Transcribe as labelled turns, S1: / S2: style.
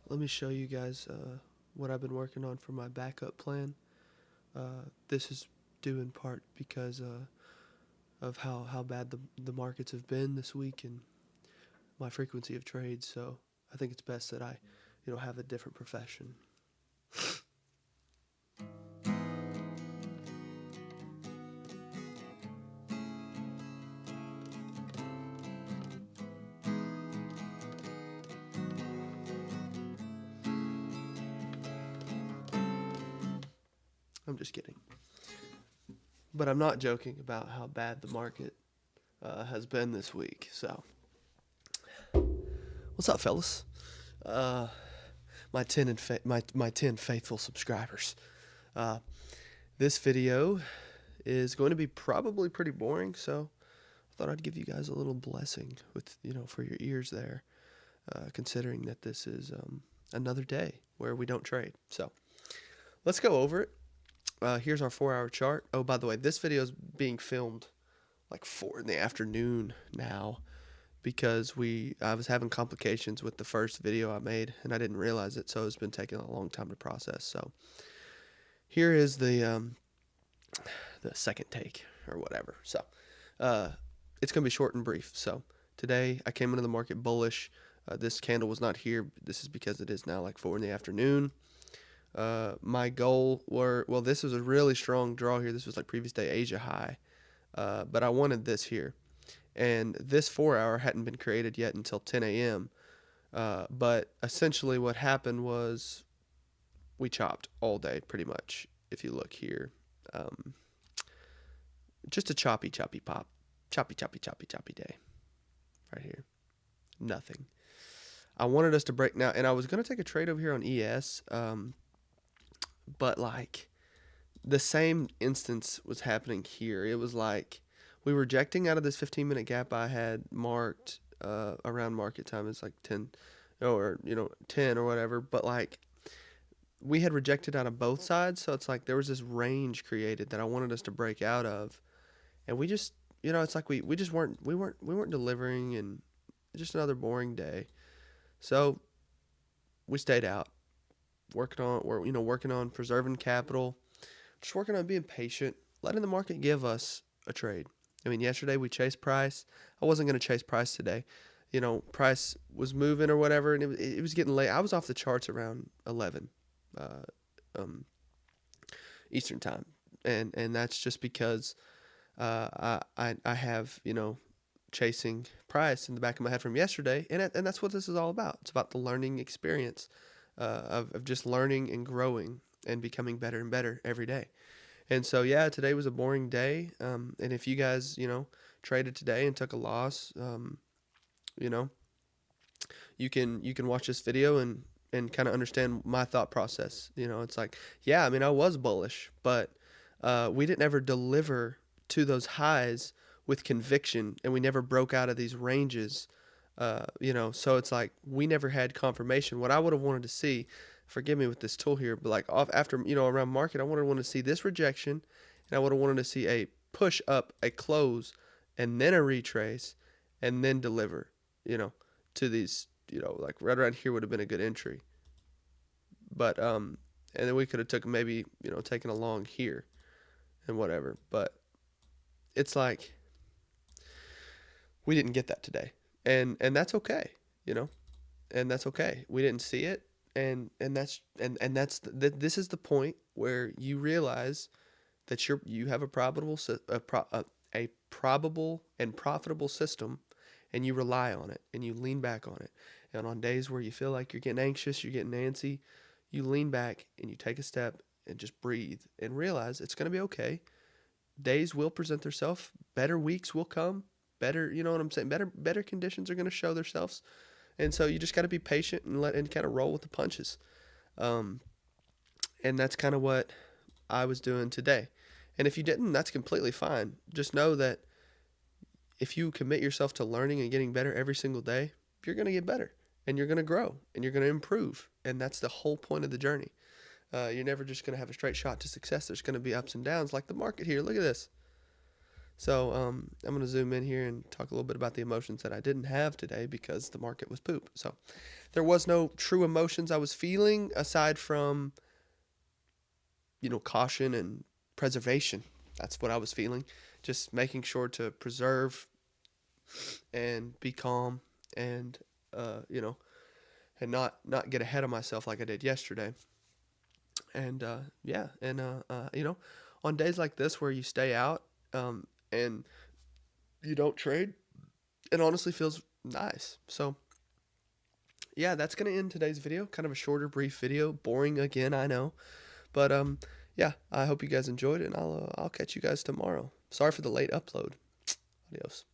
S1: Let me show you guys what I've been working on for my backup plan. This is due in part because of how bad the markets have been this week and my frequency of trades. So I think it's best that I, have a different profession. I'm just kidding. But I'm not joking about how bad the market has been this week. So, what's up, fellas? Uh, my 10 faithful subscribers. Uh, this video is going to be probably pretty boring, so I thought I'd give you guys a little blessing with for your ears there, considering that this is another day where we don't trade. So let's go over it. Here's our 4-hour chart. Oh, by the way, this video is being filmed like 4 in the afternoon now because I was having complications with the first video I made and I didn't realize it, so it's been taking a long time to process. So here is the second take or whatever. So it's going to be short and brief. So today I came into the market bullish. This candle was not here. This is because it is now like 4 in the afternoon. My goal this was a really strong draw here. This was like previous day Asia high. But I wanted this here. And this 4-hour hadn't been created yet until 10 a.m. But essentially what happened was we chopped all day pretty much. If you look here, just a choppy pop. Choppy day right here. Nothing. I wanted us to break now, and I was going to take a trade over here on ES, but like the same instance was happening here. It was like we were rejecting out of this 15-minute gap I had marked around market time. It's like 10 or 10 or whatever, but like we had rejected out of both sides, so it's like there was this range created that I wanted us to break out of, and we just it's like we just weren't delivering, and just another boring day. So we stayed out, working on preserving capital, just working on being patient, letting the market give us a trade. I mean, yesterday we chased price. I wasn't going to chase price today. Price was moving or whatever, and it was getting late. I was off the charts around 11 Eastern time, and that's just because I have chasing price in the back of my head from yesterday, and that's what this is all about. It's about the learning experience of just learning and growing and becoming better and better every day. And so yeah, today was a boring day. And if you guys traded today and took a loss, you know you can watch this video and kind of understand my thought process. It's like, yeah, I mean, I was bullish, but we didn't ever deliver to those highs with conviction, and we never broke out of these ranges. So it's like we never had confirmation. What I would have wanted to see, forgive me with this tool here, but like off after around market, I would have wanted to see this rejection, and I would have wanted to see a push up, a close, and then a retrace, and then deliver. To these, like right around here would have been a good entry. But and then we could have took maybe taken a long here and whatever. But it's like we didn't get that today, and that's okay, you know, and that's okay. We didn't see it, and this is the point where you realize that you have a probable and profitable system, and you rely on it and you lean back on it. And on days where you feel like you're getting anxious, you're getting antsy, you lean back and you take a step and just breathe and realize it's going to be okay. Days will present themselves. Better weeks will come. Better, you know what I'm saying? Better conditions are going to show themselves. And so you just got to be patient and kind of roll with the punches. Um, and that's kind of what I was doing today. And if you didn't, that's completely fine. Just know that if you commit yourself to learning and getting better every single day, you're going to get better and you're going to grow and you're going to improve. And that's the whole point of the journey. You're never just going to have a straight shot to success. There's going to be ups and downs like the market here. Look at this. So I'm going to zoom in here and talk a little bit about the emotions that I didn't have today because the market was poop. So there was no true emotions I was feeling aside from, caution and preservation. That's what I was feeling. Just making sure to preserve and be calm and, and not get ahead of myself like I did yesterday. And yeah, and on days like this where you stay out and you don't trade, it honestly feels nice. So yeah, that's gonna end today's video. Kind of a shorter, brief video. Boring again, I know, but yeah, I hope you guys enjoyed it, and I'll catch you guys tomorrow. Sorry for the late upload. Adios.